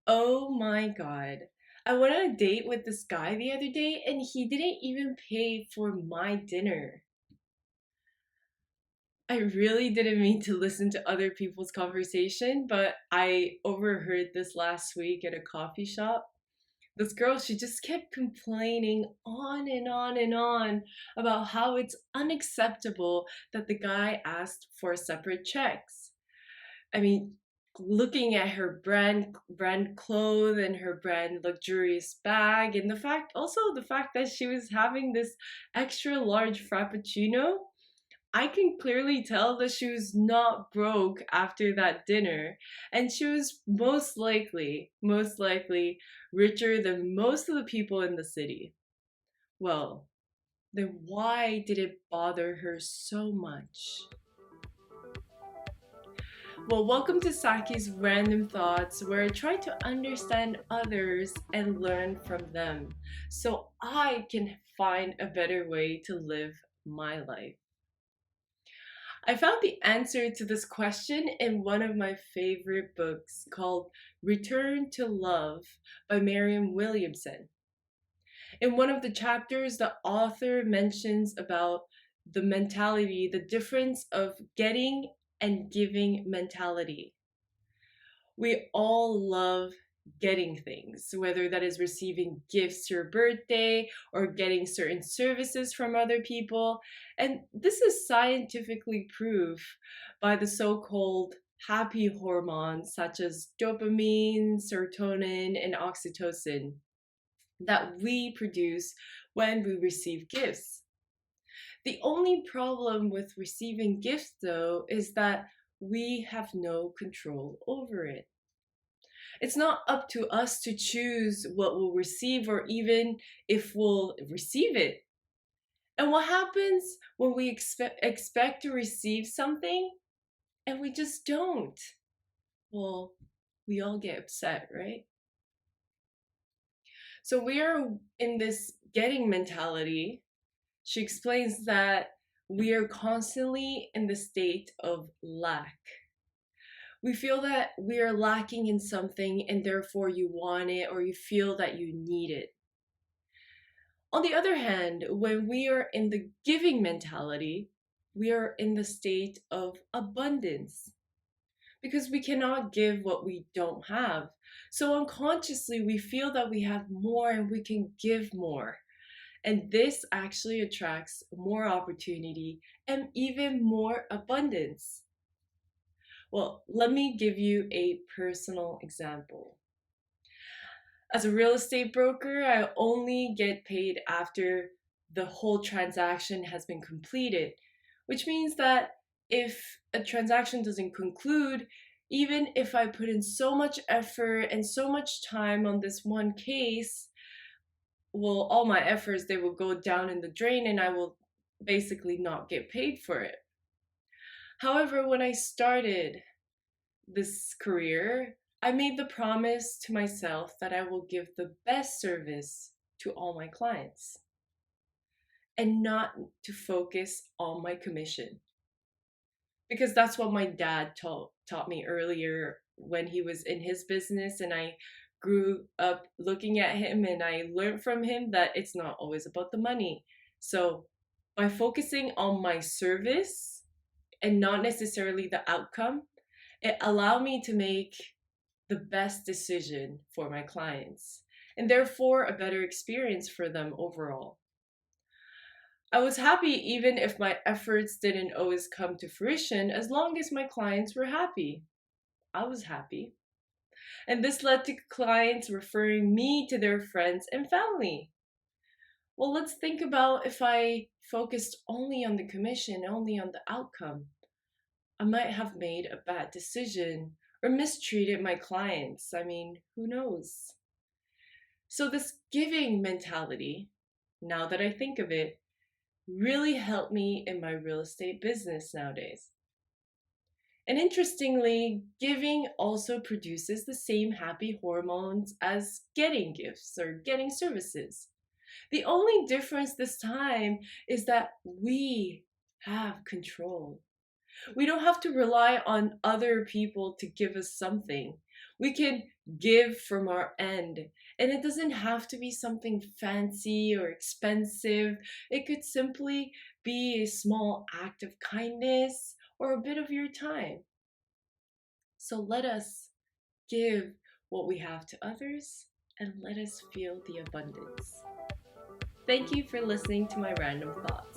Oh my God. I went on a date with this guy the other day and he didn't even pay for my dinner. I really didn't mean to listen to other people's conversation, but I overheard this last week at a coffee shop. This girl, she just kept complaining on and on and on about how it's unacceptable that the guy asked for separate checks. I mean, looking at her brand clothes and her brand luxurious bag, and the fact that she was having this extra large frappuccino, I can clearly tell that she was not broke after that dinner, and she was most likely richer than most of the people in the city. Well, then why did it bother her so much? Well, welcome to Saki's Random Thoughts, where I try to understand others and learn from them so I can find a better way to live my life. I found the answer to this question in one of my favorite books called Return to Love by Marianne Williamson. In one of the chapters, the author mentions about the difference of getting and giving mentality. We all love getting things, whether that is receiving gifts for your birthday or getting certain services from other people. And this is scientifically proved by the so called happy hormones such as dopamine, serotonin, and oxytocin that we produce when we receive gifts. The only problem with receiving gifts, though, is that we have no control over it. It's not up to us to choose what we'll receive or even if we'll receive it. And what happens when we expect to receive something and we just don't? Well, we all get upset, right? So we are in this getting mentality. She explains that we are constantly in the state of lack. We feel that we are lacking in something and therefore you want it or you feel that you need it. On the other hand, when we are in the giving mentality, we are in the state of abundance because we cannot give what we don't have. So unconsciously, we feel that we have more and we can give more. And this actually attracts more opportunity and even more abundance. Well, let me give you a personal example. As a real estate broker, I only get paid after the whole transaction has been completed, which means that if a transaction doesn't conclude, even if I put in so much effort and so much time on this one case, well, all my efforts they will go down in the drain and I will basically not get paid for it. However, when I started this career, I made the promise to myself that I will give the best service to all my clients and not to focus on my commission. Because that's what my dad taught me earlier when he was in his business, and I grew up looking at him and I learned from him that it's not always about the money. So, by focusing on my service and not necessarily the outcome, it allowed me to make the best decision for my clients and therefore a better experience for them overall. I was happy even if my efforts didn't always come to fruition as long as my clients were happy. I was happy. And this led to clients referring me to their friends and family. Well, let's think about if I focused only on the commission, only on the outcome. I might have made a bad decision or mistreated my clients. I mean, who knows? So, this giving mentality, now that I think of it, really helped me in my real estate business nowadays. And interestingly, giving also produces the same happy hormones as getting gifts or getting services. The only difference this time is that we have control. We don't have to rely on other people to give us something. We can give from our end. And it doesn't have to be something fancy or expensive. It could simply be a small act of kindness or a bit of your time. So let us give what we have to others and let us feel the abundance. Thank you for listening to my random thoughts.